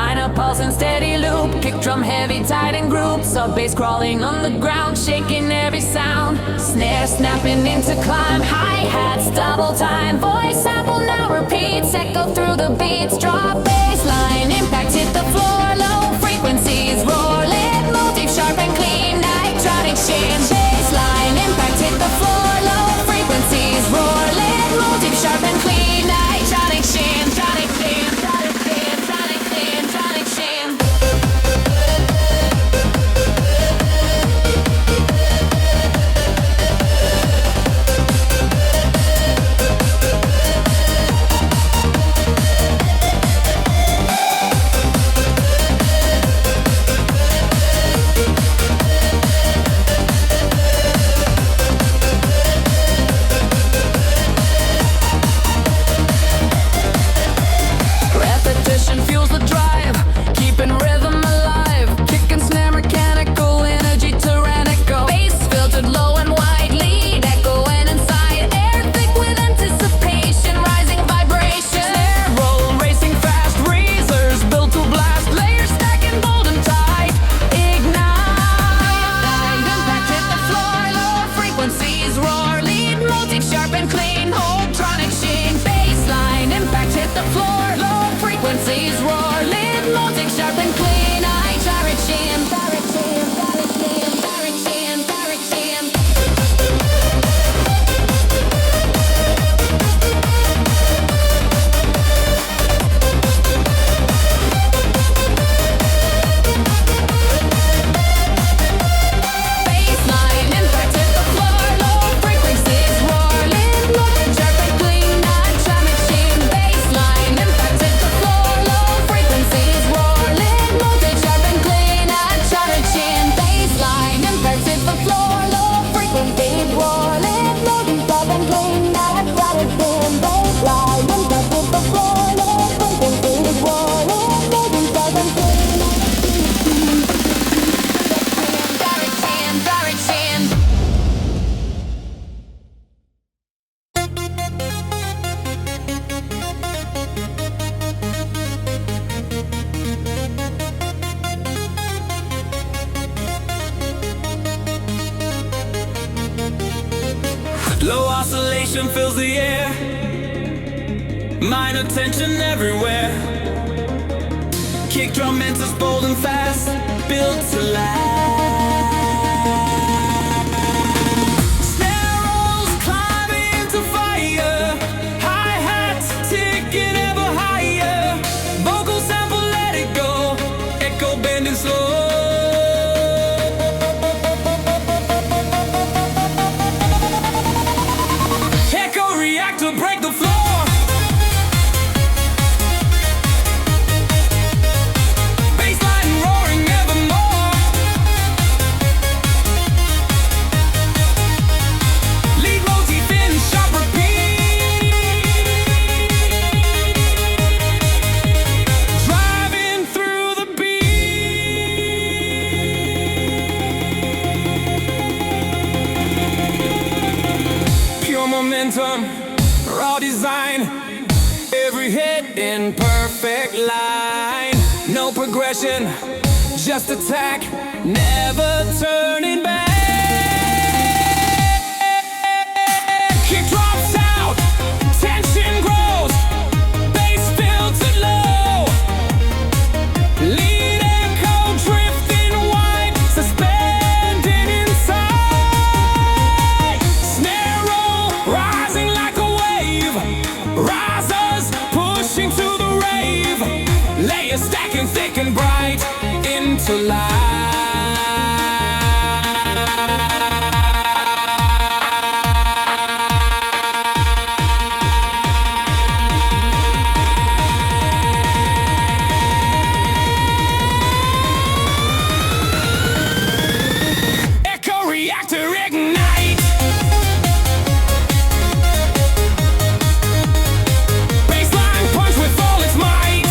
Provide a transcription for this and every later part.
Minor pulse and steady loop, kick drum heavy, tight and group. Sub bass crawling on the ground, shaking every sound. Snare snapping into climb, hi-hats double time. Voice sample now repeats, echo through the beats. Drop bass line, impact hit the floor. Low frequencies roar, lit motif sharp and clean. Nitronic shim, bass line, impact hit the floor. Low frequencies roar, lit motif sharp and clean. Nitronic shim, tronic shim, tronic shim, tronic shim, tronic shim. Fuels the drive, keeping rhythm alive. Kick and snare, mechanical energy, tyrannical. Bass filtered low and wide, lead echoing inside. Air thick with anticipation, rising vibration. Snare roll, racing fast, razors built to blast. Layers stacking bold and tight. Ignite, impact hit the floor. Low frequencies roar, lead motif sharp and clean. Holtronic sheen, bassline, impact hit the floor. Frequencies roar, lit motif sharp and clean. I direct shim, direct shim, direct shim, direct shim, direct shim. Bassline, impact hit the floor. Low frequencies roar, lit motif sharp and clean. I direct shim, bassline, impact hit the floor. Low frequencies roar, lit motif sharp and clean. I direct shim, bassline, impact hit the floor. Low frequencies roar, lit motif sharp and clean. I direct shim, bassline, impact hit the floor. Low frequencies roar, lit motif sharp and clean. Direct shim, direct shim. Low oscillation fills the air, minor tension everywhere. Kick drum enters bold and fast, built to last. Snare rolls climbing into fire, hi-hats ticking ever higher. Vocal sample let it go, echo bending slow. Echo reactor break the floor. Bassline roaring evermore. Lead motif in sharp repeat. Driving through the beat. Pure momentum, raw design, every hit in perfect line. No progression, just attack, never turning back. Kick drops out, tension grows, bass filtered low. Lead echo drifting wide, suspended inside. Snare roll, rising like a wave. Risers pushing to the rave. Layers stacking thick and bright into life. Echo reactor ignite. Bassline punch with all its might.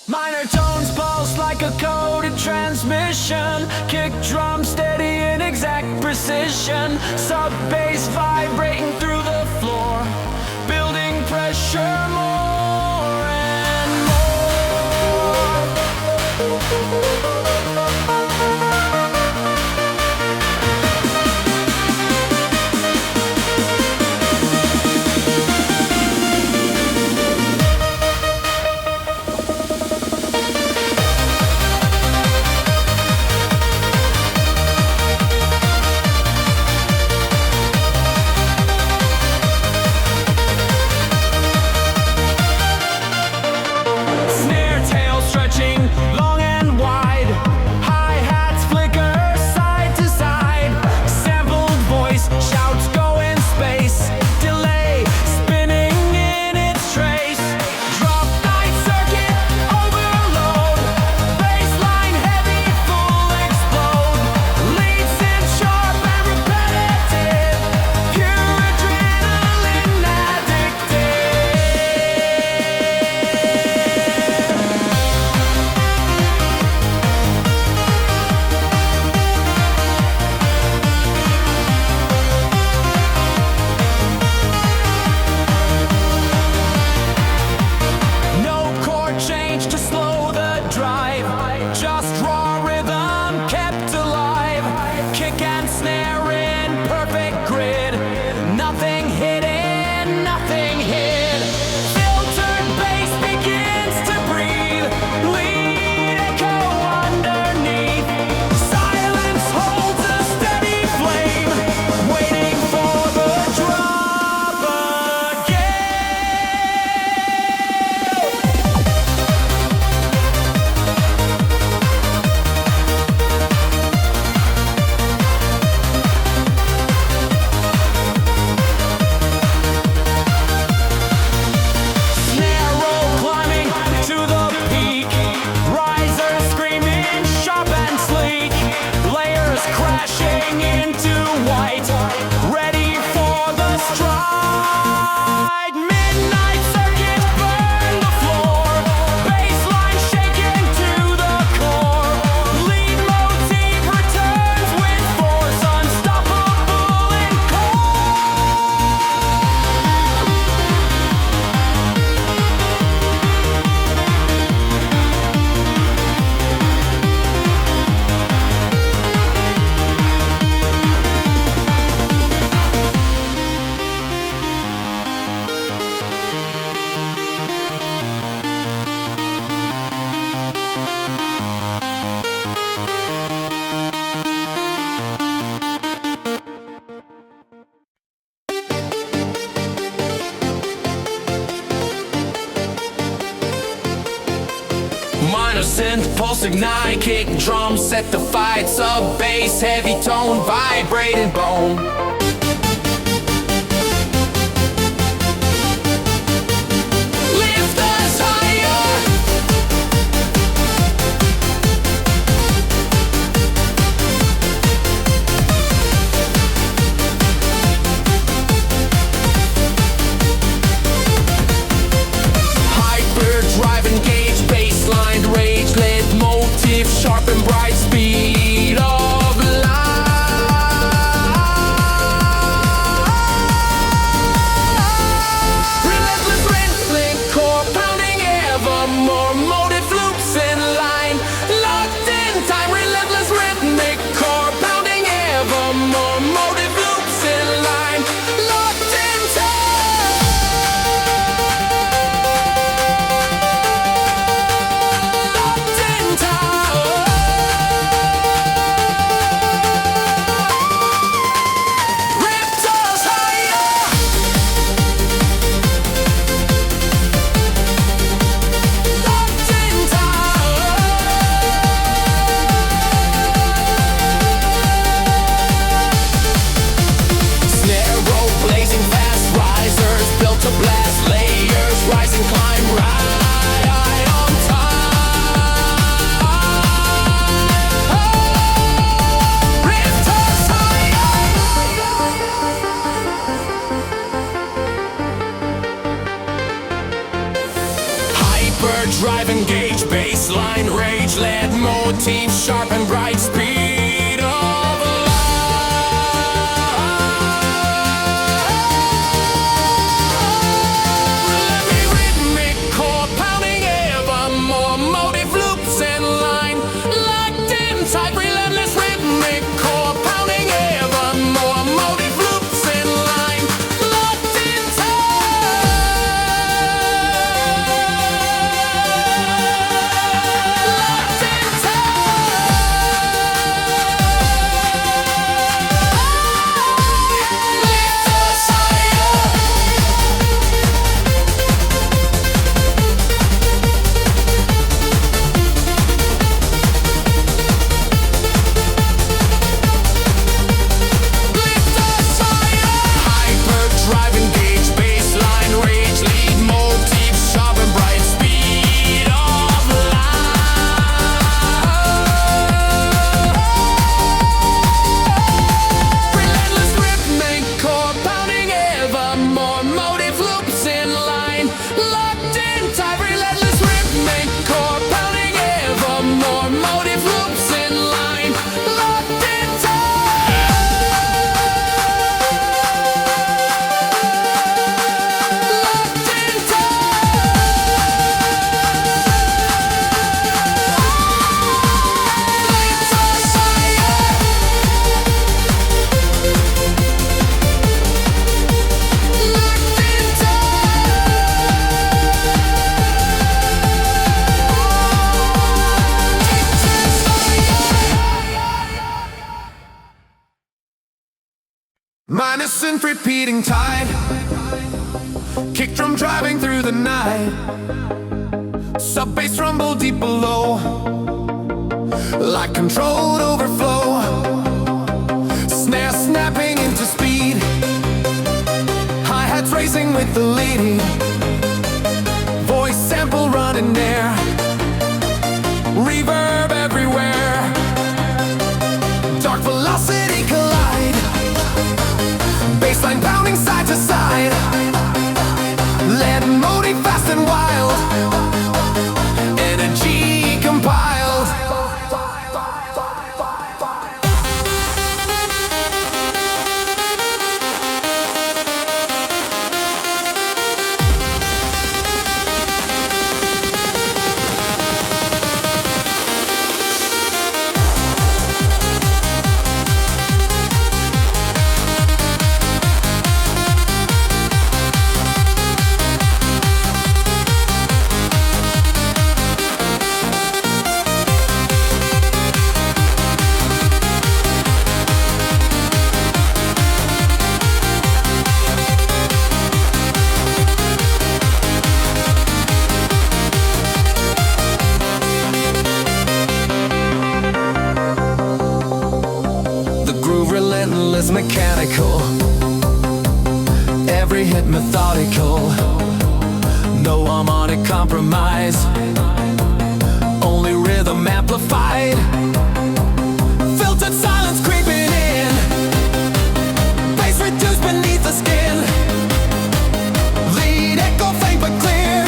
Minor tones pulse like a coded transmission. Kick drum steady in exact precision. Sub bass vibrating through the floor, building pressure more and more. Minor synth, pulse ignite, kick drum, set the fight, sub bass, heavy tone, vibrating bone. Lift us higher. Hyperdrive, engage, bassline, rage, lead motif, sharp and bright, speed of light. Relentless rhythmic core pounding evermore, motive loops in line, locked in time. Relentless rhythmic core pounding evermore, motive loops in line, locked in time. Locked in time. Ripped us higher. Locked in drive, engage, bassline, rage, lead motif, sharp and bright, speed of light. Let me rhythmic chord pounding evermore, motive loops in line, locked in tight, relentless rhythmic chord pounding evermore, motive loops in line, locked in minus and repeating tide, kick drum driving through the night, sub bass rumble deep below, like controlled overflow, snare snapping into speed, hi-hats racing with the lead, voice sample running there, reverb everywhere, dark velocity collide, bassline pounding side to side, lead motive fast and wild, energy compiled. Relentless mechanical, every hit methodical, no harmonic compromise, only rhythm amplified, filtered silence creeping in, bass reduced beneath the skin, lead echo faint but clear,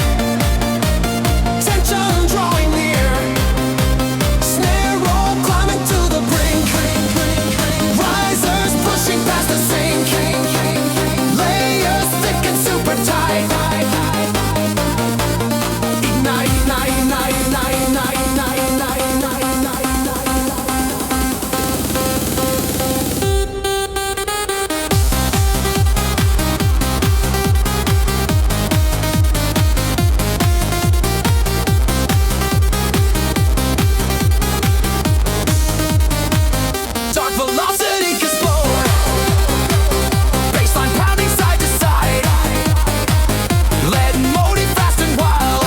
tension drawing near, snare roll climbing to the brink, risers pushing past the sink, layers thick and super tight, ignite, ignite, ignite, ignite, ignite, ignite, ignite, ignite, dark velocity explode, bassline pounding side to side, lead motive fast and wild,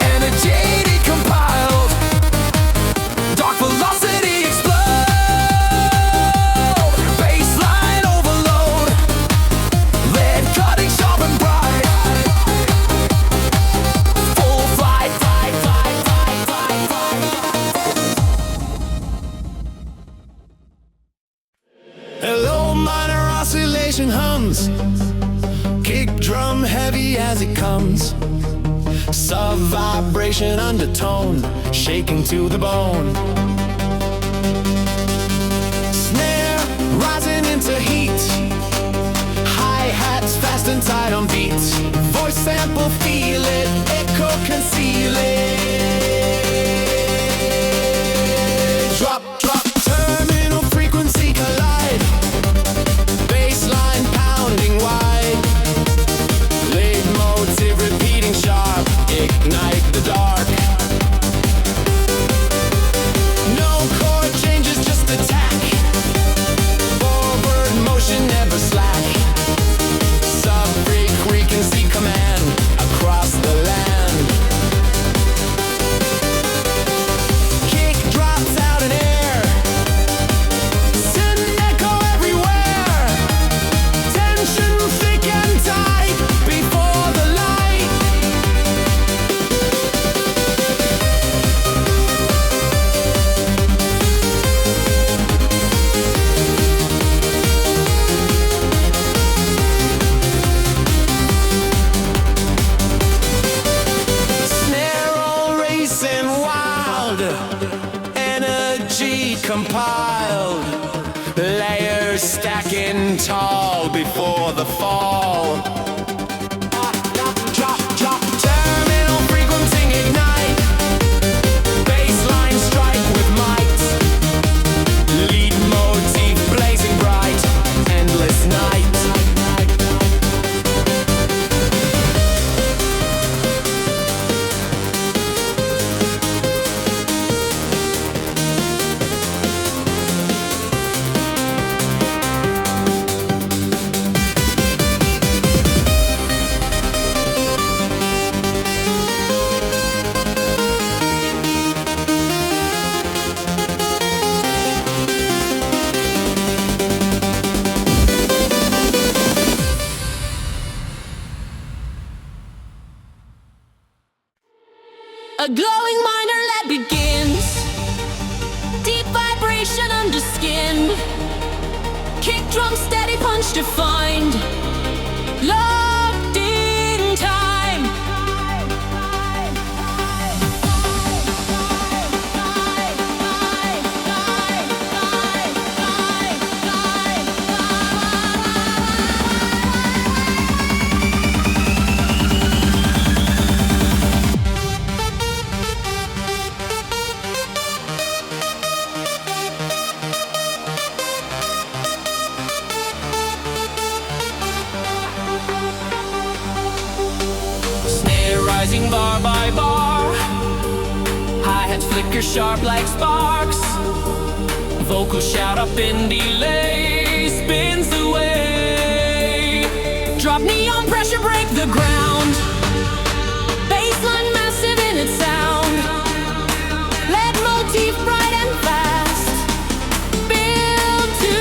energy decompiled, dark velocity explode, bassline overload, lead cutting sharp and bright, full flight, flight, flight, flight, flight, flight. Hello, minor oscillation hums, kick drum heavy as it comes, Sub-vibration undertone, shaking to the bone. Snare rising into heat, hi-hats fast and tight on beats. Voice sample, feel it, echo, conceal it. Drop, drop, terminal frequency collide. Bassline pounding wide. Leitmotif repeating sharp, ignite the dark. No chord changes, just attack. Forward motion, never slack. Sub-frequency command across the land. Kick drops out in air, send echo everywhere. Tension thick and tight before the light. Snare all racing wild, energy compiled, layers stacking tall before the fall. Drop, drop, terminal frequency ignite. Bassline strike with might. Lead motif blazing bright, endless night. A glowing minor that begins. Deep vibration under skin. Kick drum steady punch defined. Locked in time. Snare rising bar by bar. Hi-hats flicker sharp like sparks. Vocals shout up in delay. Spins away. Drop neon pressure, break the ground. Bassline massive in its sound. Lead motif bright and fast. Built to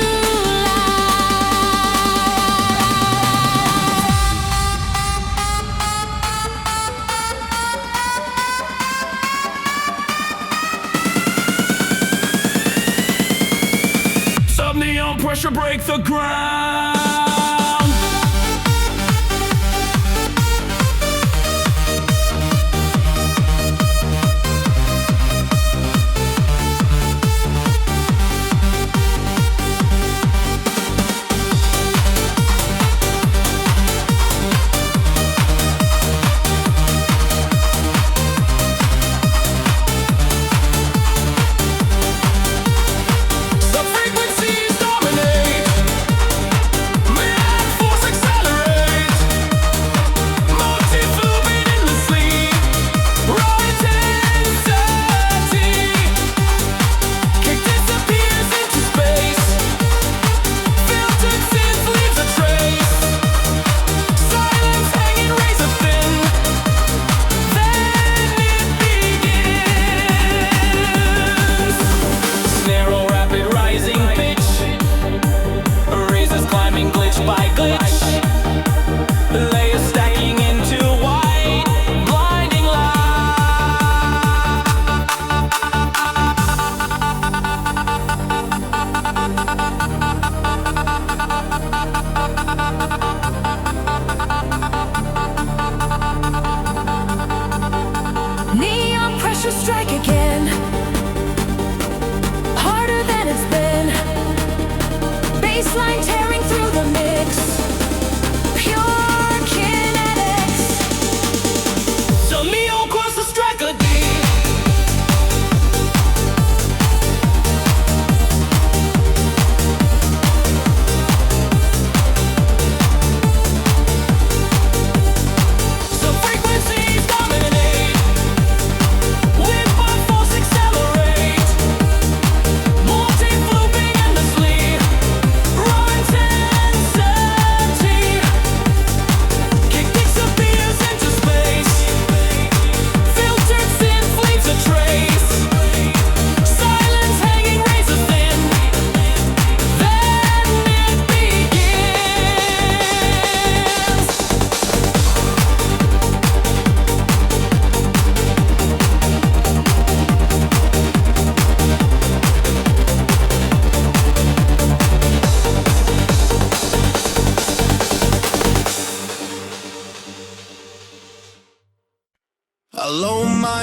Sub-neon pressure, break the ground. The frequencies dominate.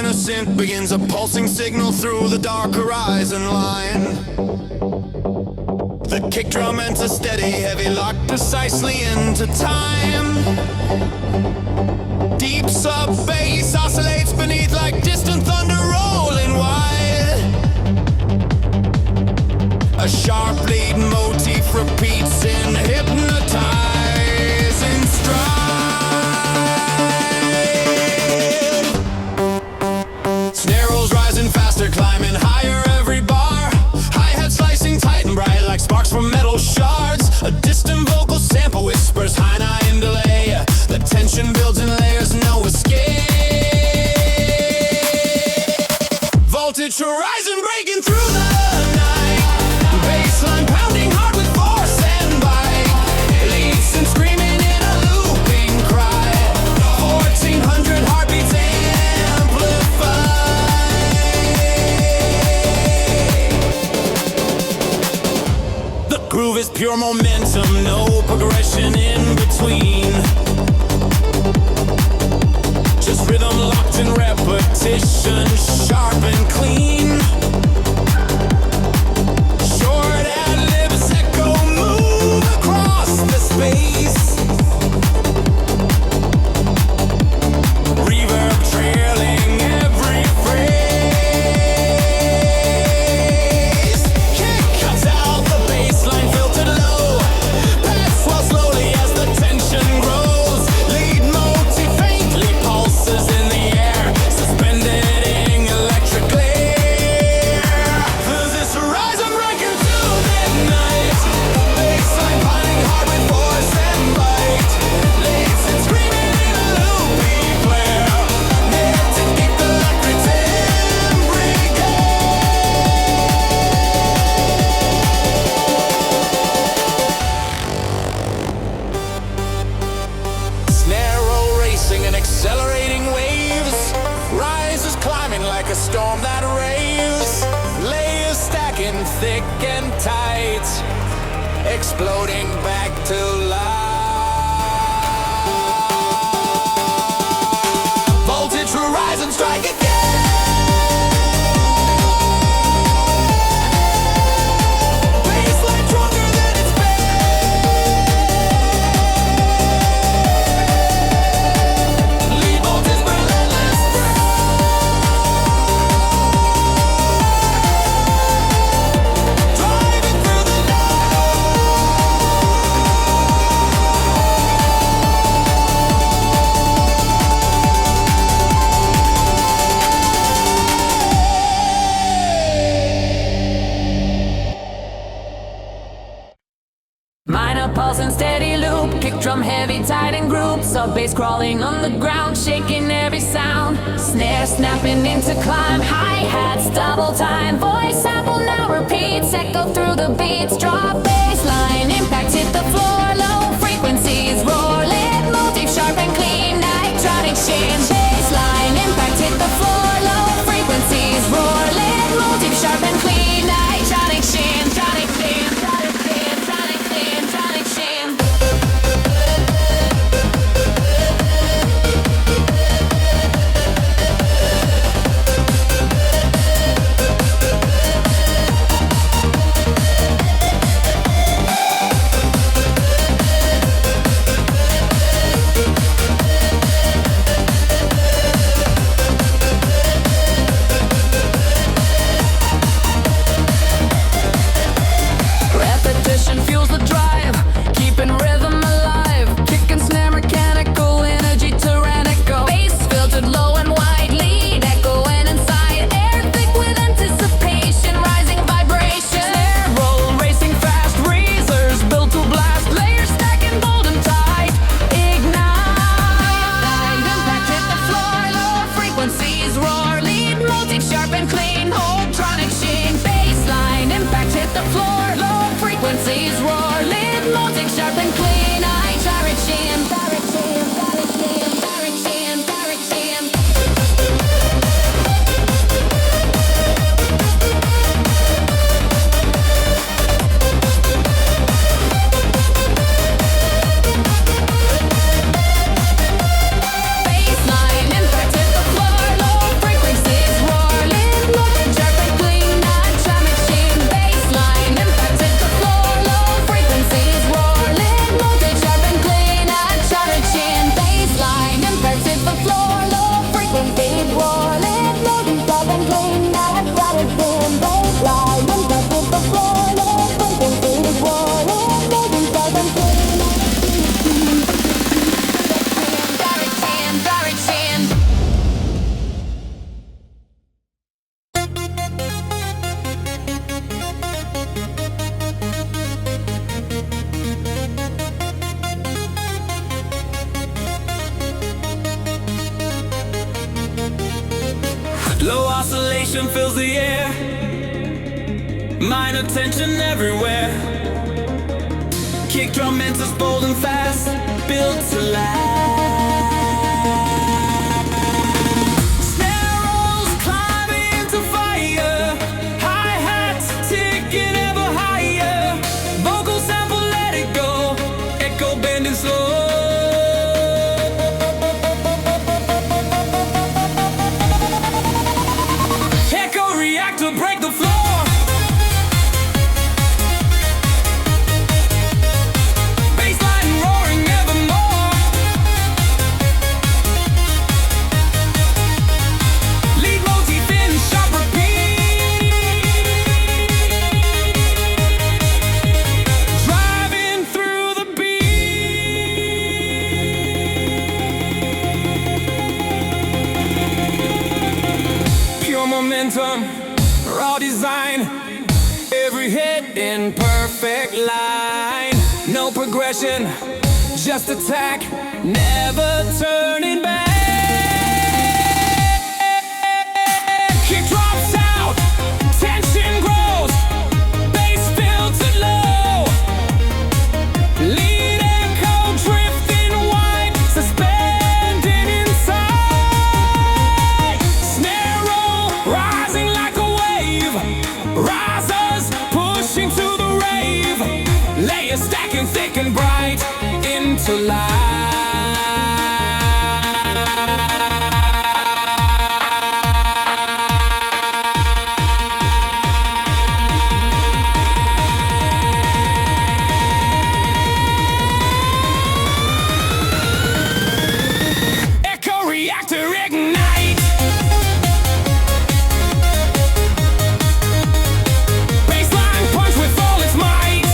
innocent begins a pulsing signal through the dark horizon line. The kick drum enters steady, heavy, locked precisely into time. Deep sub bass oscillates beneath like distant thunder rolling wide. A sharp lead motif repeats in hypnotizing stride. Snare rolls rising faster, climbing higher every bar. Hi-hat slicing tight and bright like sparks from metal shards. A distant vocal sample whispers high nine in delay. The tension builds in layers, no escape. Voltage horizon breaking through the night. Bassline pounding hard with force and bite. Leads and screaming in a looping cry. 1400 heartbeats amplified. The groove is pure momentum, no progression in between. Just rhythm locked in repetition, sharp and clean. Short ad-libs echo move across the space. Reverb trailing every phrase. Kick cuts out the bassline filtered low. Pads swell slowly as the tension grows. Lead motif faintly pulses in the air, suspended in electric glare. This horizon breaking through midnight. Bassline piling hard with force and bite. Leads and screaming in a loopy flare. Meant to keep the electric Snare roll racing and accelerating waves. Rises climbing like a storm that raves. Layers stacking thick and tight. Exploding back to life. Voltage horizon strike again. Bassline stronger than it's been. Lead voltage relentless. Driving through the Minor pulse and steady loop, kick drum heavy, tight in group. Sub bass crawling on the ground, shaking every sound. Snare snapping into climb, hi-hats double time. Voice sample now repeats, echo through the beats. Drop bass line, impact hit the floor. Low frequencies roar, lead motif sharp and clean. Electronic sheen, bass line, impact hit the floor. Low frequencies roar, lead motif sharp and clean. Electronic sheen, tronic sheen, tronic sheen, tronic sheen, tronic sheen. Repetition fuels the drive, keeping rhythm alive. Kick and snare mechanical, energy tyrannical. Bass filtered low and wide, lead echoing inside. Air thick with anticipation, rising vibration. Snare roll racing fast, razors built to blast. Layers stacking bold and tight. Ignite, impact hit the floor. Low frequencies roar, lead motif sharp and clean. Electronic sheen, bassline, impact hit the floor. Low frequencies roar, lead motif sharp and clean. I direct sheen, direct sheen, direct sheen, direct sheen, direct sheen. Bassline, impact hit the floor. Low frequencies Low oscillation fills the air, minor tension everywhere. Kick drum enters bold and fast, built to last. Snare rolls climbing into fire, hi-hats ticking ever higher. Vocal sample, let it go, echo bending slow. Echo reactor, break the floor. Momentum, raw design, every hit in perfect line. No progression, just attack, never turning back. Kick drops out, tension grows, bass filtered low. Lead echo drifting wide, suspended inside. Snare roll rising like a wave, risers pushing to the rave. Layers stacking thick and bright into life. Echo reactor ignite. Bassline punch with all its might.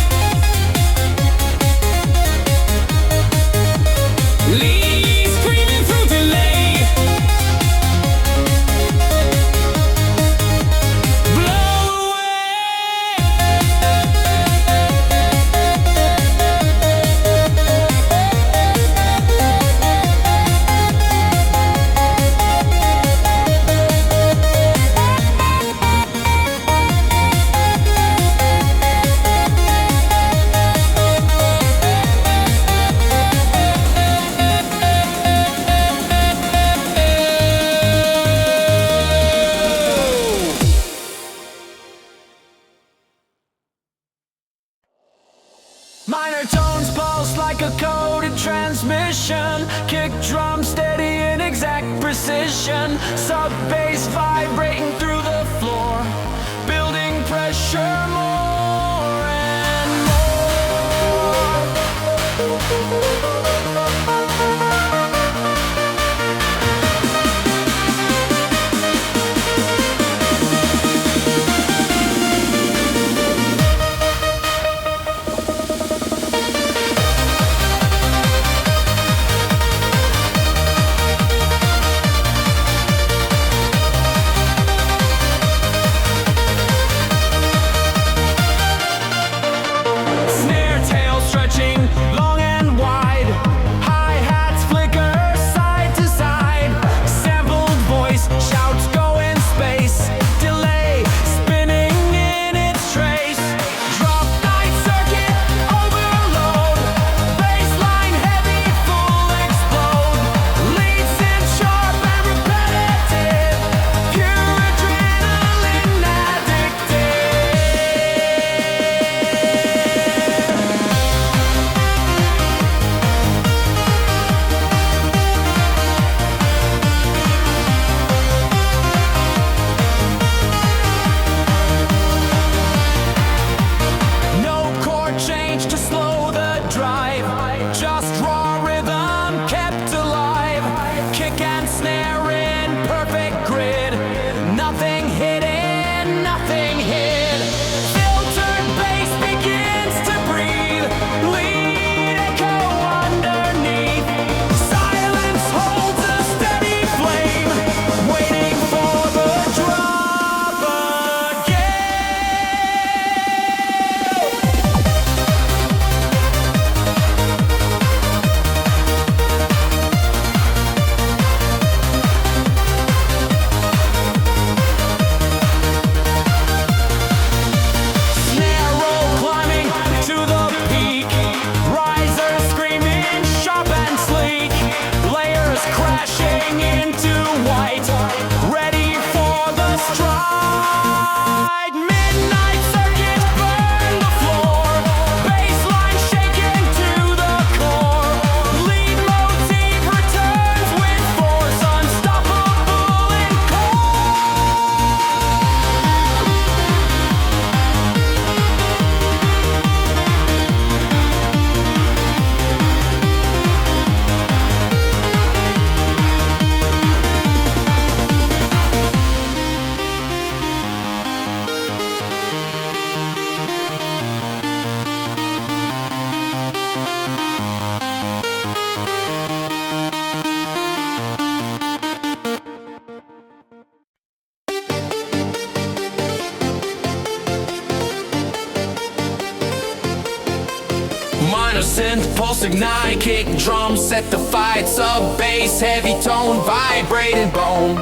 synth pulse ignite, kick drum set the fight, sub bass heavy tone, vibrating bone.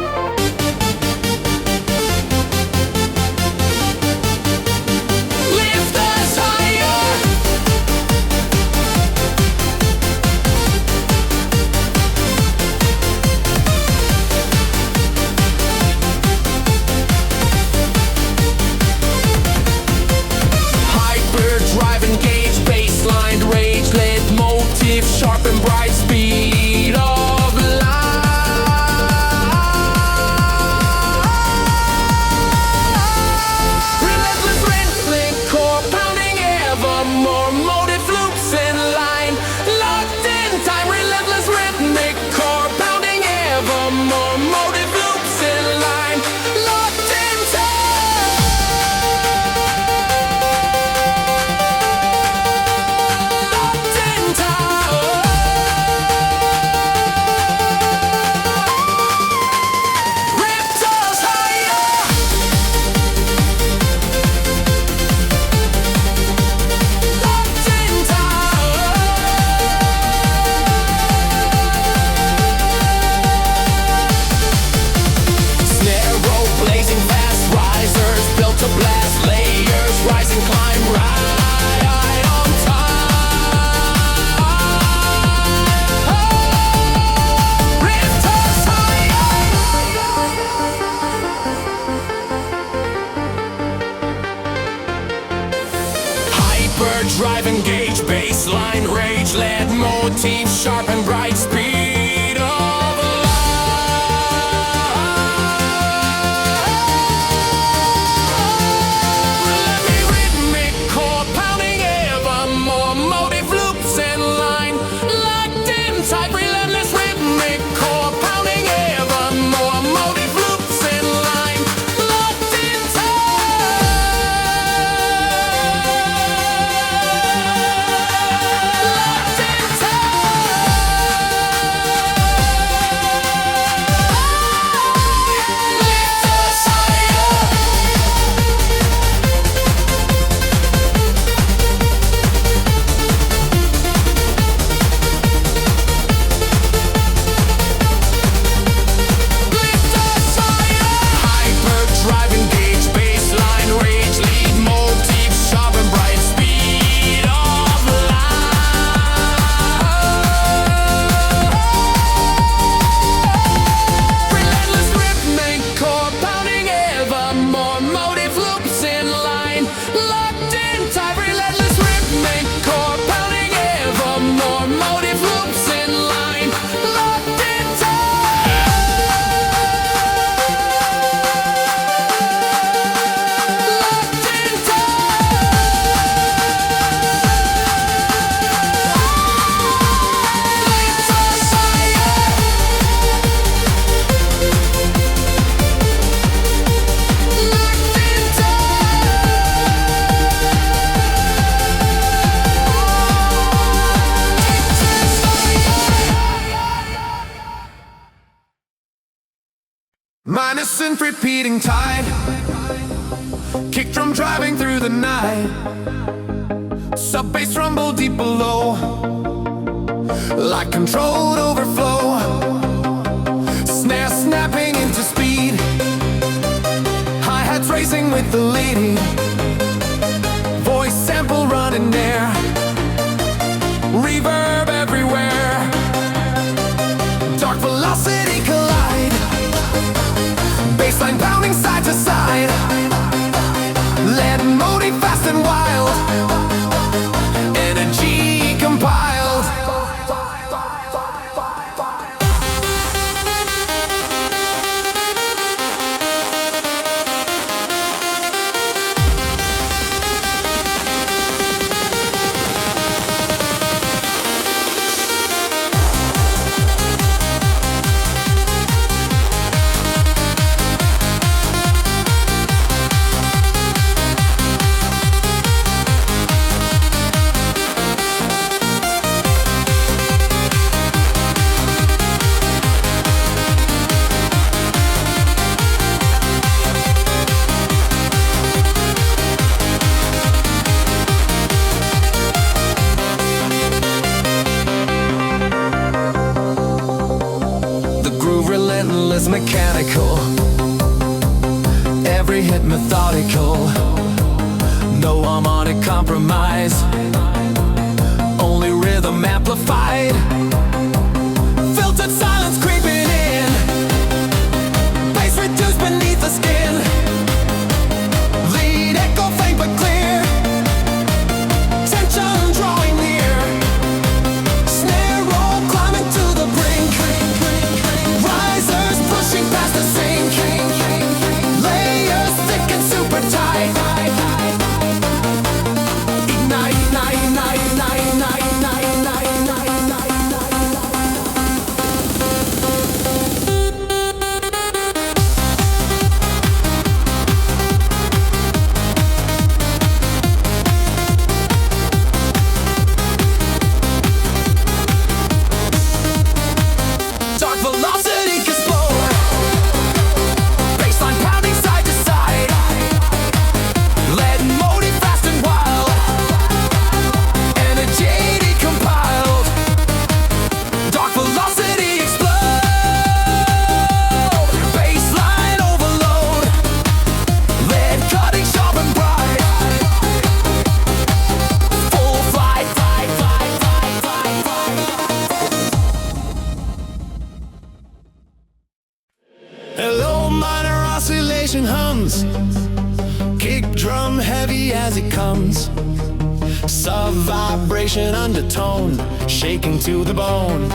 Lift us higher. Hyperdrive engage, bassline rage, lead motif, sharp and bright, speed of light. Relentless rhythmic core pounding evermore, motive loops in line, locked in time. Relentless rhythmic core pounding evermore, motive loops in line, locked in time. Locked in time. Ripped us higher. Locked in time. Snare rope blazing fast, risers built to blast, layers rising, climb right on time. Ripped us higher. Hyperdrive engage, bassline rage, lead motif, sharp and bright, speed of light. Let me rhythmic core pounding evermore, motive loops in line, locked in tight. Relentless rhythmic core pounding evermore, motive loops in line, locked in Hyperdrive engage, bassline rage, lead motif, sharp and bright, speed of light. Relentless rhythmic core pounding evermore, motive loops in line, locked in tight. Relentless rhythmic core pounding evermore, motive loops in line, locked in tight. Locked in time. Lift us higher. Locked in minus synth repeating tide, kick drum driving through the night, sub bass rumble deep below, like controlled overflow, snare snapping into speed, hi-hats racing with the leading, voice sample running air, reverb everywhere, dark velocity collide, bassline pounding side to side, lead motive fast and wild, energy compiled. compromise, only rhythm amplified. Filtered silence creeping in, bass reduced beneath the skin. Lead echo faint but clear, tension drawing near. Snare roll climbing to the brink, risers pushing past the sink. Layers thick and super tight. Ignite, ignite, ignite, ignite, ignite, ignite, ignite, ignite, dark velocity can slow, baseline pounding side to side. Lead motive fast and wild, energy decompiled. Dark velocity explode, baseline overload. Lead cutting sharp and bright. Full flight, flight, flight, flight, flight, flight. Hello, minor oscillation hums, kick drum heavy as it comes. Sub vibration undertone, shaking to the bone.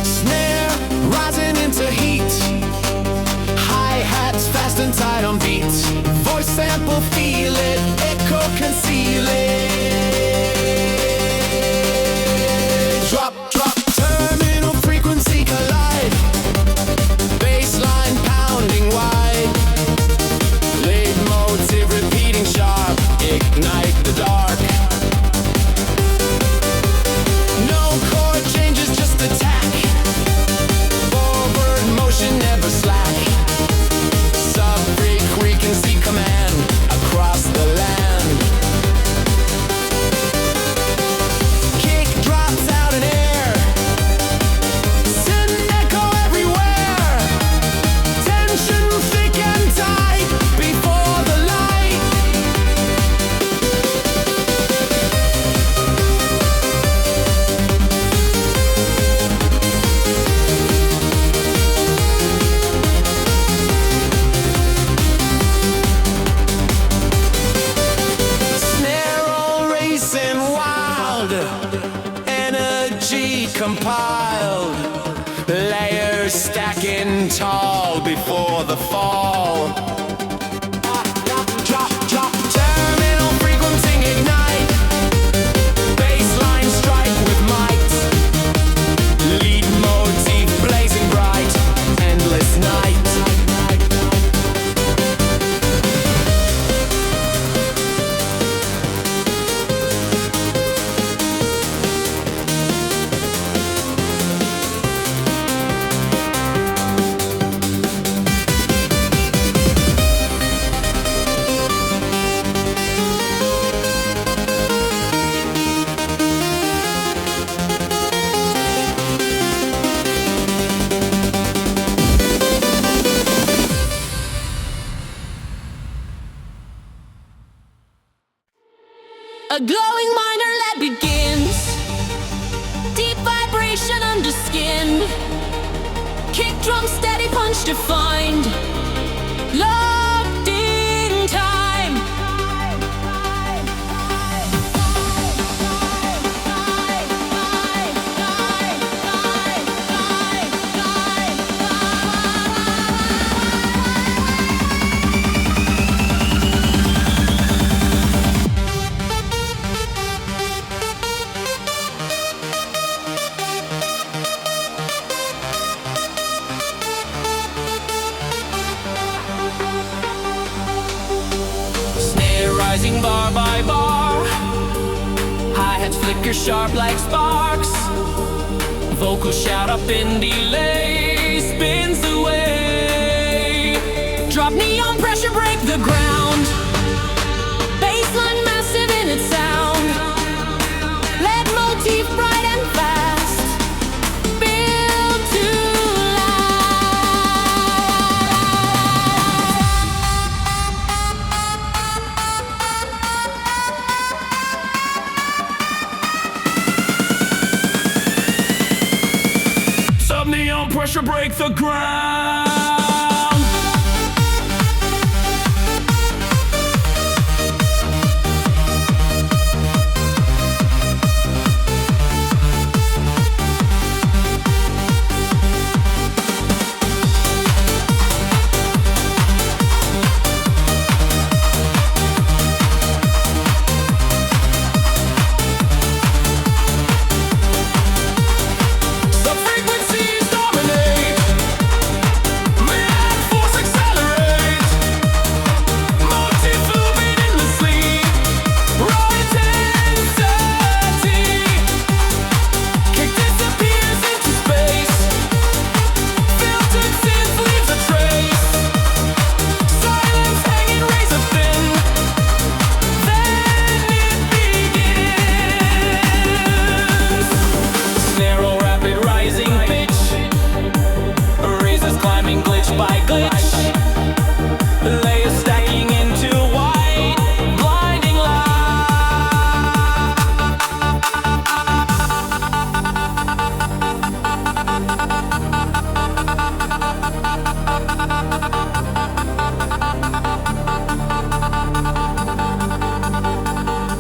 Snare rising into heat, hi-hats fast and tight on beats. Voice sample feel it, echo conceal it. Drop, drop, terminal frequency collide. Baseline pounding wide, lead motive repeating sharp. Ignite the dark. No chord changes, just attack. Forward motion never slack. Sub-frequency command across the land. Kick drops out in air, send echo everywhere. Tension thick and tight before the light. Snare roll racing wild, energy compiled. Layers stacking tall before the fall. Drop, drop, terminal frequency ignite. Baseline strike with might. Lead motif blazing bright. Endless night. A glowing minor lead begins. Deep vibration under skin. Kick drum steady punch defined. Locked in time. Rising bar by bar, hi-hats flicker sharp like sparks. Vocals shout up in delay, spins away. Drop neon pressure, break the ground. Baseline massive in its sound. Lead motif bright and fast. Built to last. hit the ground.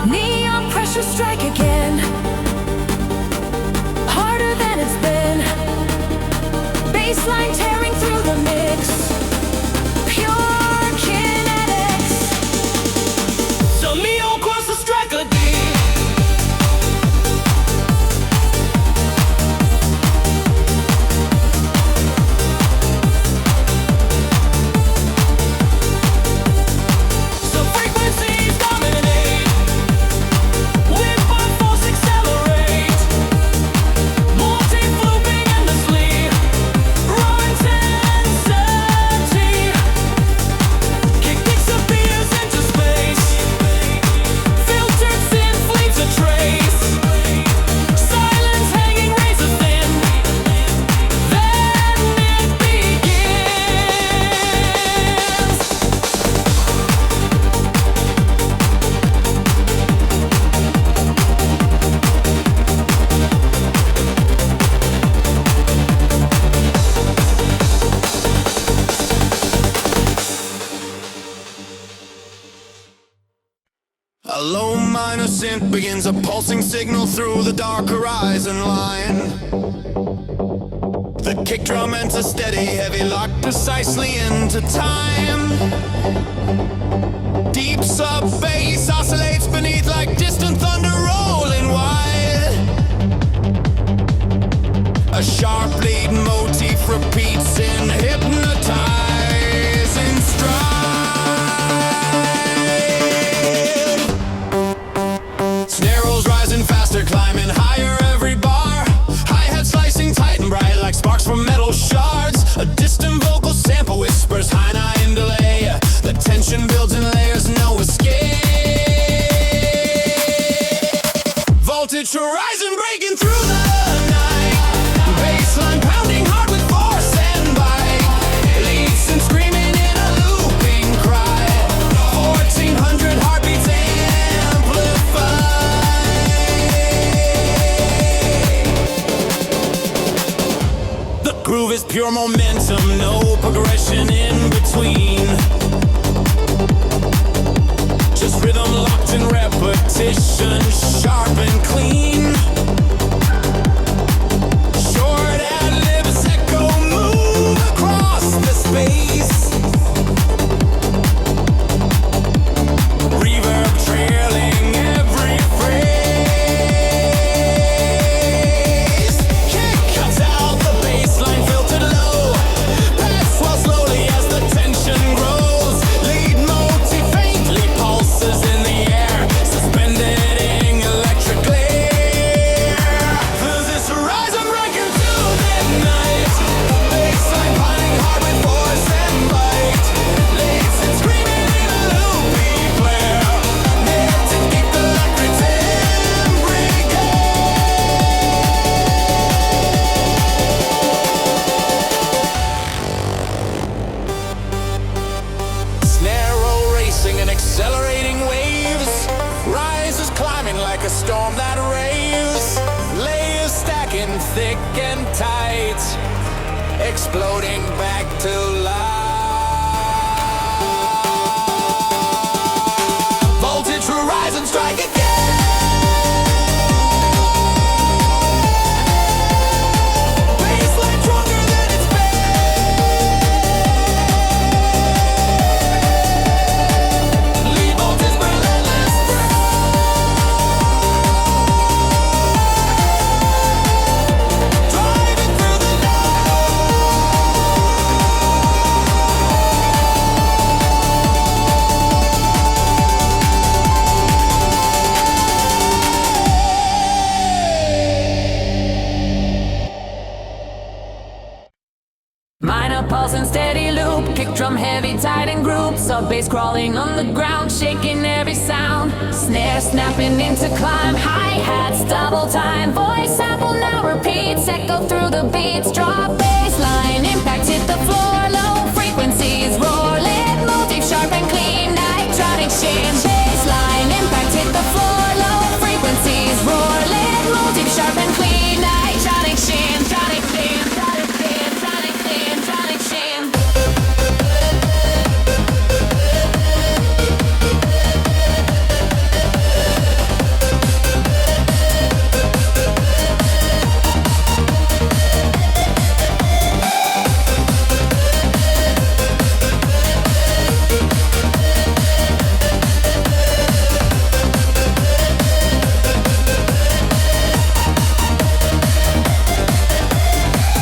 Neon pressure strike again, harder than it's been. Bassline tearing through the mix, pure kinetics. So neon cross the strike again. So frequencies dominate, wind by force accelerate, multi-looping endlessly, raw intensity, kick disappears into space, filtered synth leaves a trace, silence hanging razor thin, then it begins. A low minor synth begins a pulsing signal through the dark horizon line. The kick drum enters steady, heavy lock precisely into time. Deep sub bass oscillates beneath like distant thunder rolling wide. A sharp lead motif repeats in hypnotizing stride. Snare rolls rising faster, climbing higher every bar. Hi-hat slicing tight and bright like sparks from metal shards. A distant vocal sample whispers high nine in delay. The tension builds in layers, no escape. Voltage horizon breaking through the night. Bassline pounding hard with force and bite. Leads and screaming in a looping cry. 1400 heartbeats amplified. The groove is pure momentum, no progression in between. Just rhythm locked in repetition, sharp and clean. Short ad-libs echo move across the space. Reverb trailing every phrase. Kick cuts out the bassline filtered low. Pads swell slowly as the tension grows. Lead motif faintly pulses in the air, suspended in electric glare. There's this horizon breaking through midnight. Bassline pining hard with force and bite. Leads and screaming in a loopy flare. Meant to keep the electric Snare roll racing and accelerating waves. Rises climbing like a storm that raves. Layers stacking thick and tight. exploding back to life. Voltage will rise and strike again. Bassline stronger than it's been. Lead voltage relentless. Driving through the Minor pulse and steady loop, kick drum heavy, tight and group. Sub bass crawling on the ground, shaking every sound. Snare snapping into climb, hi-hats double time. Voice sample now repeats, echo through the beats. Drop bass line, impact hit the floor. Low frequencies roar, lit motif sharp and clean. Electronic sheen, bass line, impact hit the floor. Low frequencies roar, lit motif sharp and clean. Electronic sheen, tronic sheen, tronic sheen, tronic sheen, tronic sheen.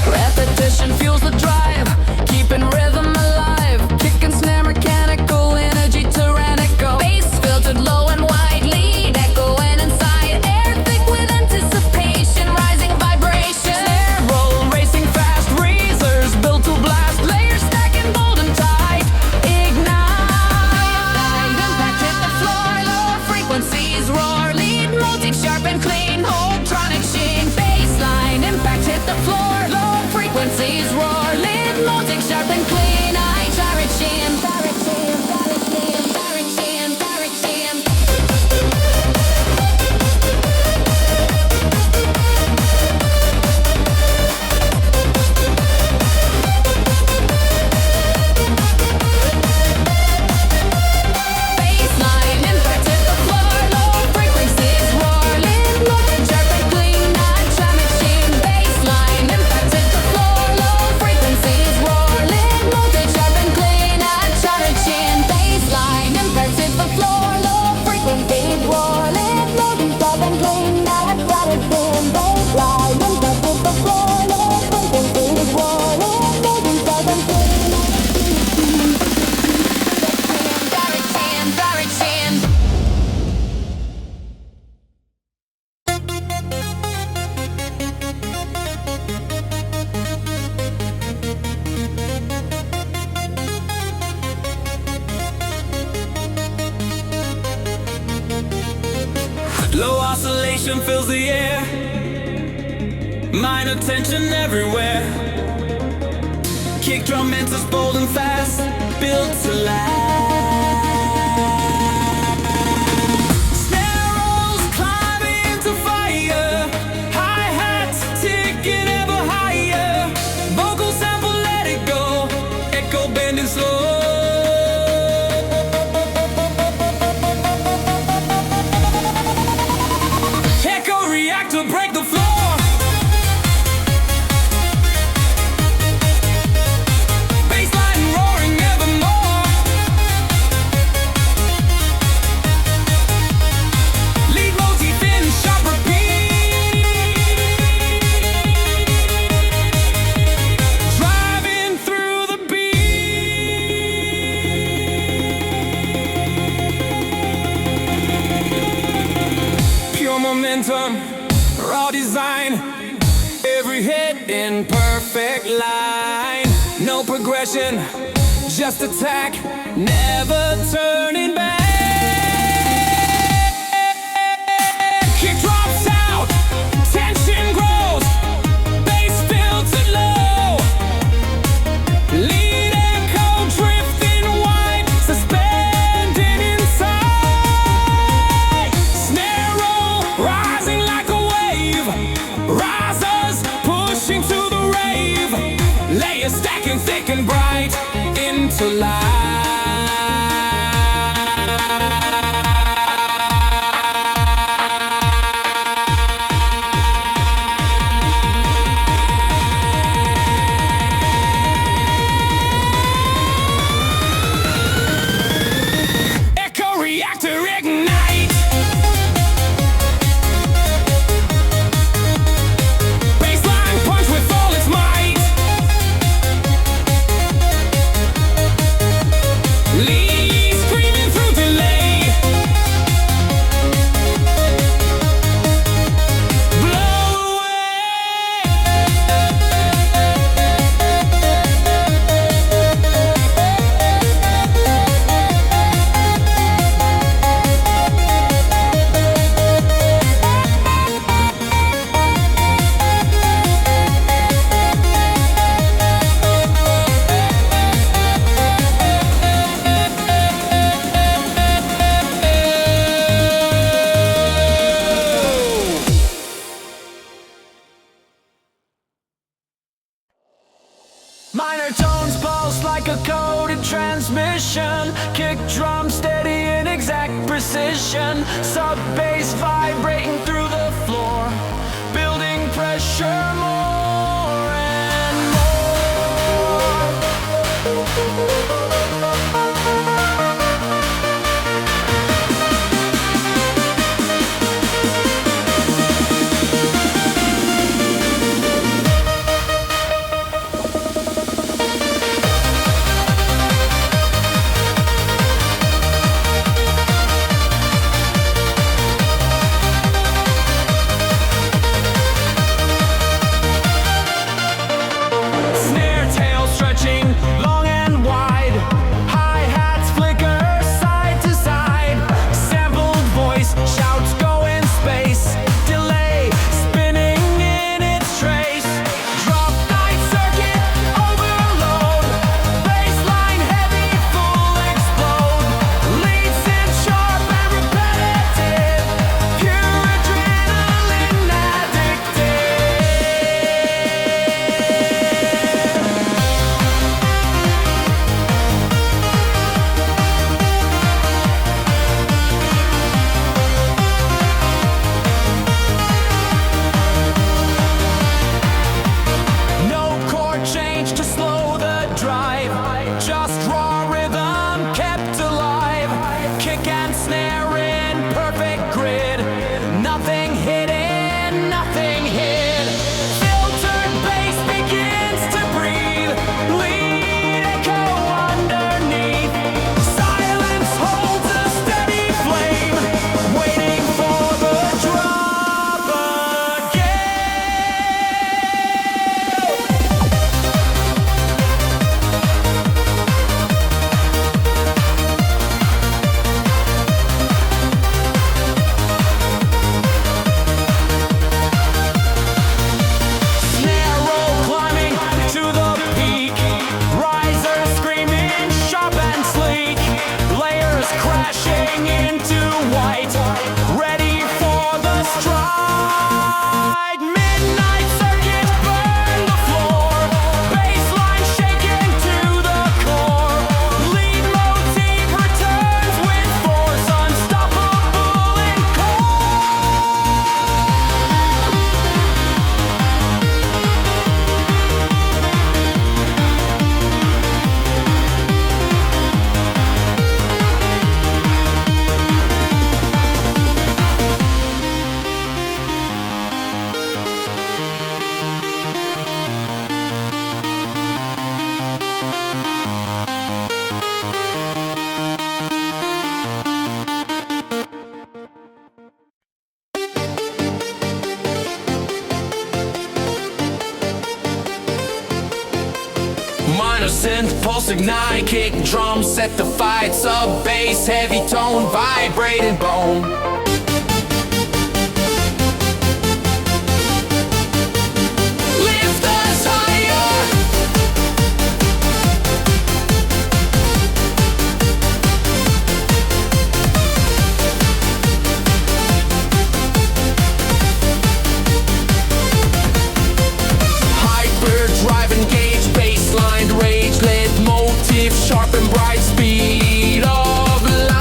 Repetition fuels the drive, keeping rhythm alive. Kick and snare mechanical, energy tyrannical. Bass filtered low and wide, lead echoing inside. Air thick with anticipation, rising vibration. Snare roll racing fast, razors built to blast. Layers stacking bold and tight. Ignite, impact hit the floor. Low frequencies roar, lead motif sharp and clean. Holtronic sheen, bassline, impact hit the floor. Low frequencies roar, lead motif sharp and clean. I direct sheen, direct sheen, direct sheen, direct sheen, direct sheen. Bassline, impact hit the floor. Low frequencies roar, lead motif sharp and clean. I direct sheen, bassline, impact hit the floor. Low frequencies roar, lead motif sharp and clean. I direct sheen, bassline, impact hit the floor. Low frequencies roar, lead motif sharp and clean. I direct sheen, bassline, impact hit the floor. Low frequencies roar, lead motif sharp and clean. Direct sheen, direct sheen. Low oscillation fills the air, minor tension everywhere. Kick drum enters bold and fast, built to last. Snare rolls climbing into fire, hi-hats ticking ever higher. Vocal sample let it go, echo bending slow. Echo reactor break the floor. Bassline roaring evermore. Lead motif in sharp repeat. Driving through the beat. Pure momentum, raw design, every hit in perfect line. No progression, just attack, never turning back. Kick drops out, tension grows, bass filtered low. Lead echo drifting wide, suspended inside. Snare roll rising like a wave, risers pushing to the rave. Lay for life. Echo reactor ignite. Bassline punch with all its might. Lead screaming through delay. Blow Minor tones pulse like a coded transmission. Kick drum steady in exact precision. Sub bass vibrating through the floor. Building pressure more and snare tail stretching long and wide. Hi-hats flicker side to side. Sampled voice shouts go in space. Delay spinning in its trace. Drop night circuit overload. Bassline heavy full explode. Leads in sharp and repetitive. Pure adrenaline addictive. No chord change to slow the drive. Just raw rhythm kept alive. Kick and snare in perfect grid. Nothing hidden, nothing hid. Filtered bass begins to breathe. Lead echo underneath. Silence holds a steady flame. Waiting for the drop again. Snare roll climbing to the peak. Riser screaming sharp and sleek. Layers crashing into white. Ready for the stride. Midnight circuit burn the floor. Bassline shaking to the core. Lead motif returns with force. Unstoppable in Minor synth pulse ignite. Kick drum set the fight. Sub bass heavy tone vibrating bone. Lift us higher. Hyper drive engage. Bassline rage. Lead motif sharpen and bright speed of light.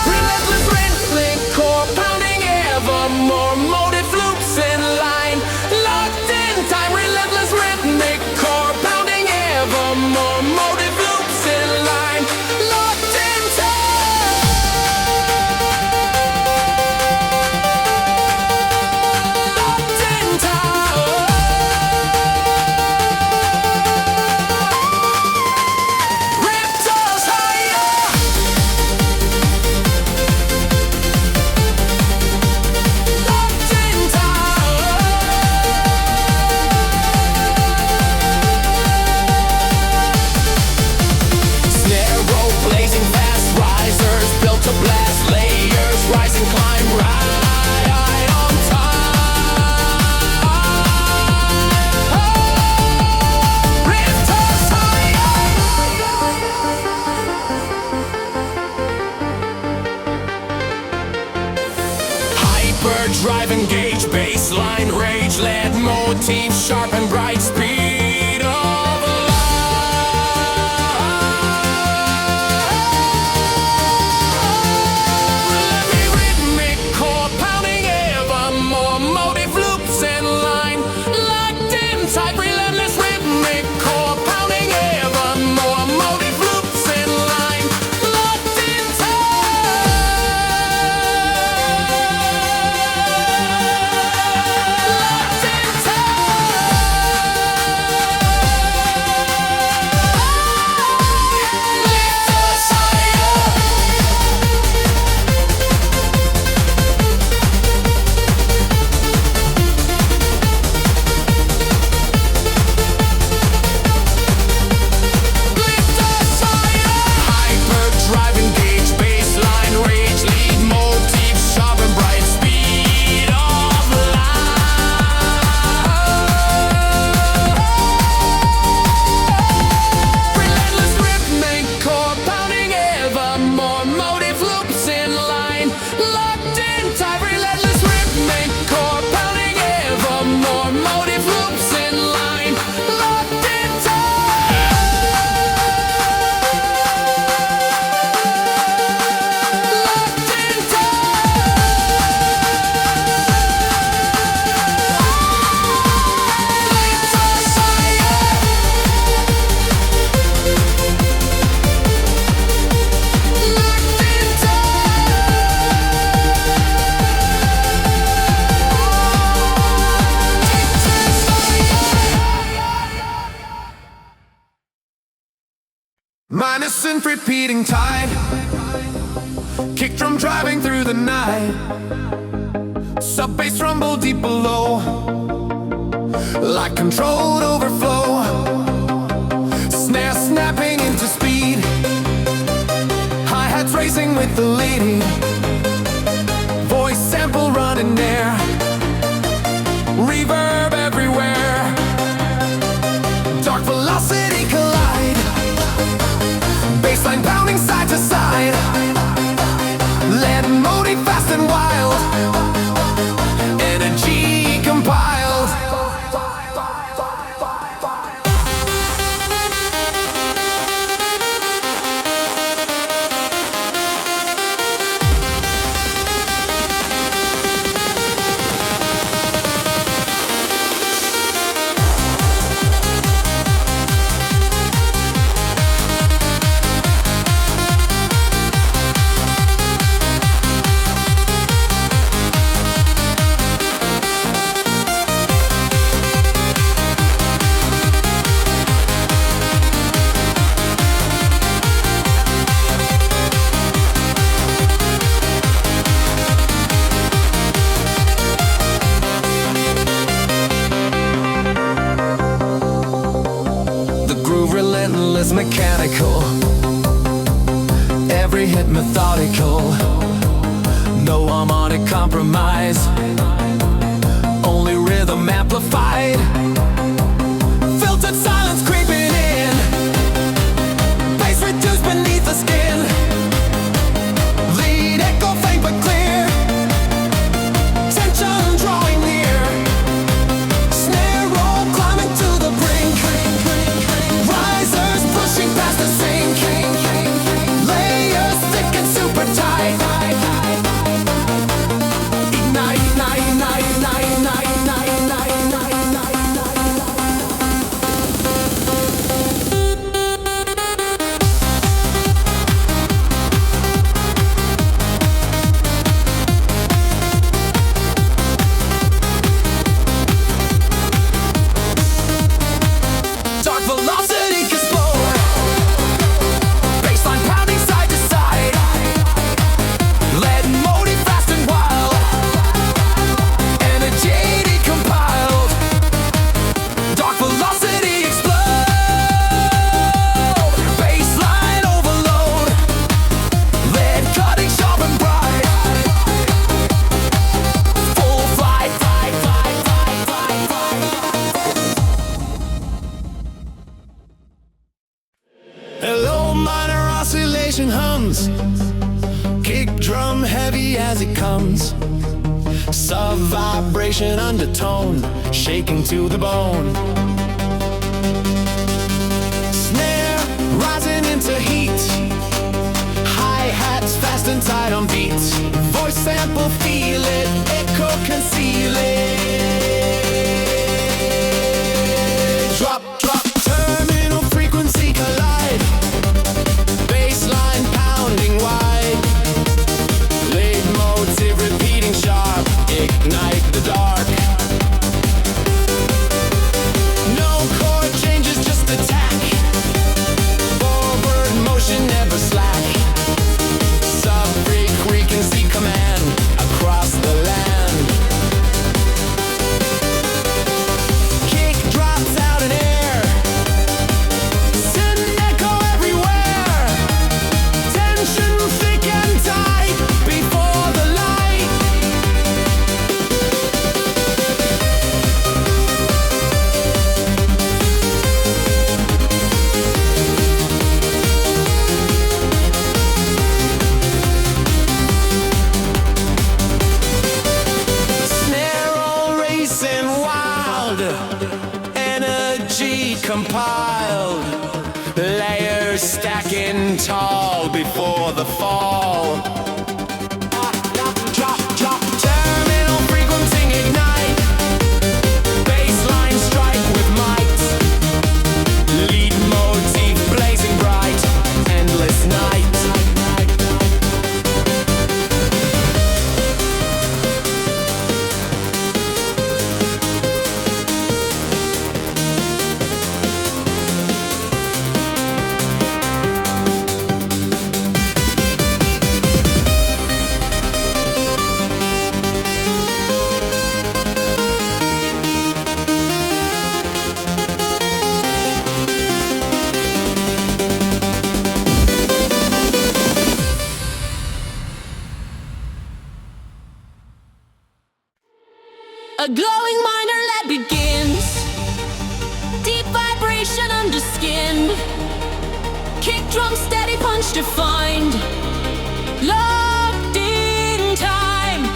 Relentless rhythmic core pounding evermore, motive loops in line, locked in time. Relentless rhythmic core pounding evermore, motive loops in line, locked in time. Locked in time. Ripped us higher. Locked in time. Snare roll blazing fast, risers built to blast, layers rise and climb right on time. Lift us higher. Hyperdrive engage, bassline rage, lead motif, sharp and bright speed of light. Rhythmic core pounding evermore, motive loops in line, locked in tight. Relentless rhythmic core pounding evermore, motive loops in line, locked in locked in lift us higher. Lift us higher. Hyperdrive engage, bassline rage, lead motif, sharp and bright speed of light. Relentless rhythmic core pounding evermore, motive loops in line, locked in tight. Relentless rhythmic core pounding evermore, motive loops in line, locked in tight. Locked in tight. Lift us higher. Locked in minus and repeating tide, kick drum driving through the night, sub bass rumble deep below, like controlled overflow, snare snapping into speed, hi-hats racing with the leading, voice sample running there, reverb everywhere, dark velocity collide, bassline pounding side to side, lead motive fast and wild, energy compiled. Relentless mechanical, every hit methodical, no harmonic compromise, only rhythm amplified, filtered silence creeping in, bass reduced beneath the skin, lead echo faint but clear, tension drawing near, snare roll vibration hums, kick drum heavy as it comes. Sub-vibration undertone, shaking to the bone. Snare rising into heat, hi-hats fast and tight on beats. Voice sample, feel it, echo, conceal it. Drop, drop, terminal frequency collide. Bassline pounding wide. Leitmotif repeating sharp, ignite the dark. No chord changes, just attack. Forward motion, never slack. Sub-frequency command across the land. Kick drops out in air, send echo everywhere. Tension thick and tight before the light. Snare all racing wild, energy compiled, layers stacking tall before the fall. Drop, drop, terminal frequency ignite. Bassline strike with might. Lead motif blazing bright, endless night. A glowing minor that begins, deep vibration under skin. Kick drum steady punch defined, locked in time.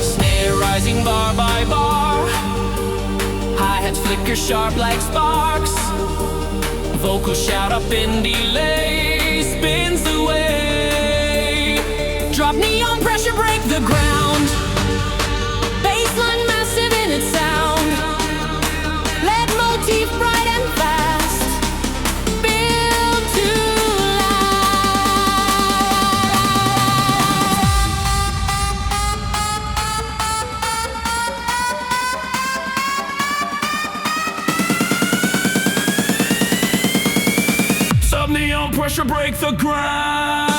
Snare rising bar by bar, hi-hats flicker sharp like sparks. Vocals shout up in delay, spins the way. Drop neon pressure, break the ground. Bassline massive in its sound. Lead motif bright and fast. Build to Sub neon pressure break the ground.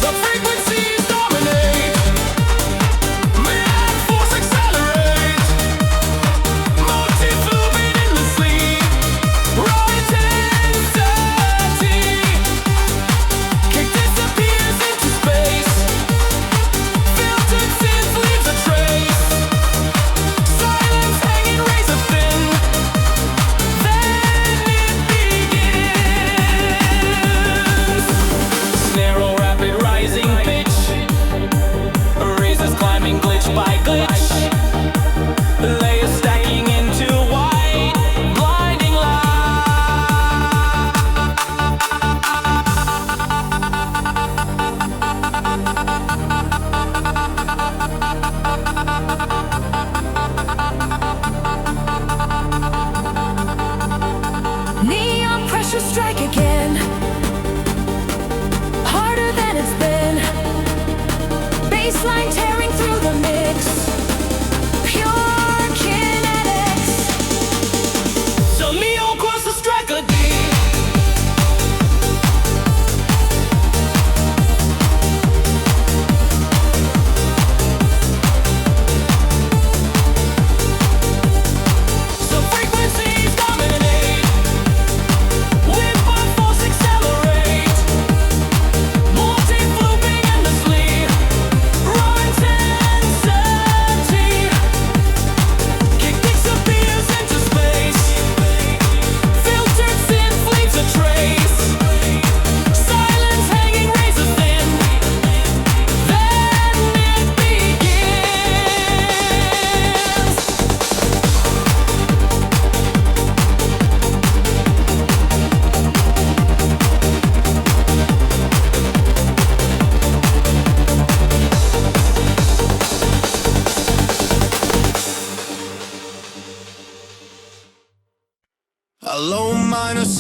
The frequencies dominate.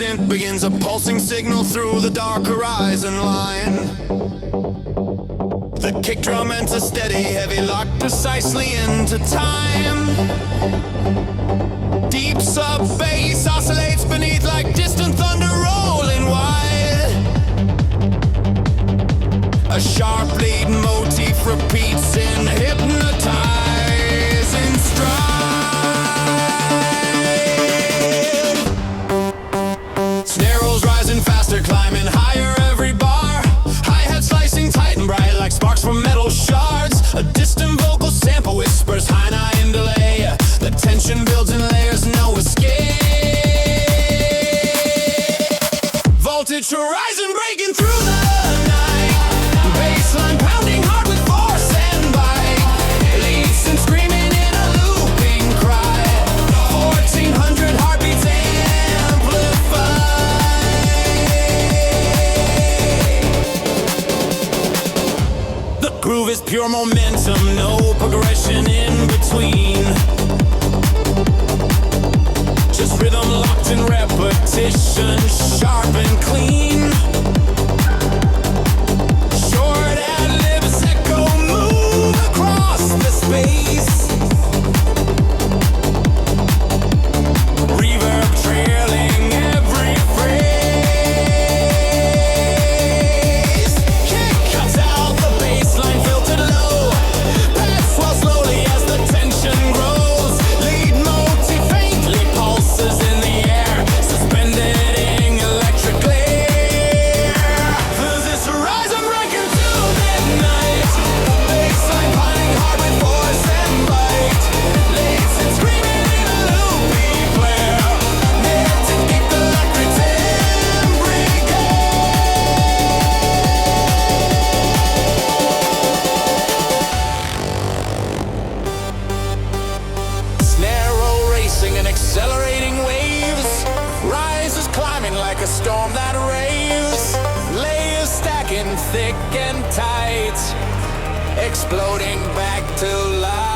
synth begins a pulsing signal through the dark horizon line. The kick drum enters steady, heavy, locked precisely into time. Deep sub bass oscillates beneath like distant thunder rolling wide. A sharp lead motif repeats in hypnotizing stride. Snare rolls rising faster, climbing higher every bar. Hi-hat slicing tight and bright like sparks from metal shards. A distant vocal sample whispers high nine in delay. The tension builds in layers, no escape. Voltage horizon breaking through the night. Bassline pounding hard with force and bite. Leads and screaming in a looping cry. 1400 heartbeats amplified. The groove is pure momentum, no progression in between. Just rhythm locked in repetition, sharp and clean. Short ad-libs echo move across the space. Reverb trailing every phrase. Kick cuts out the bassline filtered low. Pads swell slowly as the tension grows. Lead motif faintly pulses in the air, suspended in electric glare. This horizon breaking through midnight. Bassline piling hard with force and bite. Leads and screaming in a loopy flare. Meant to keep the electric Snare roll racing and accelerating waves. Rises climbing like a storm that raves. Layers stacking thick and tight, exploding back to life.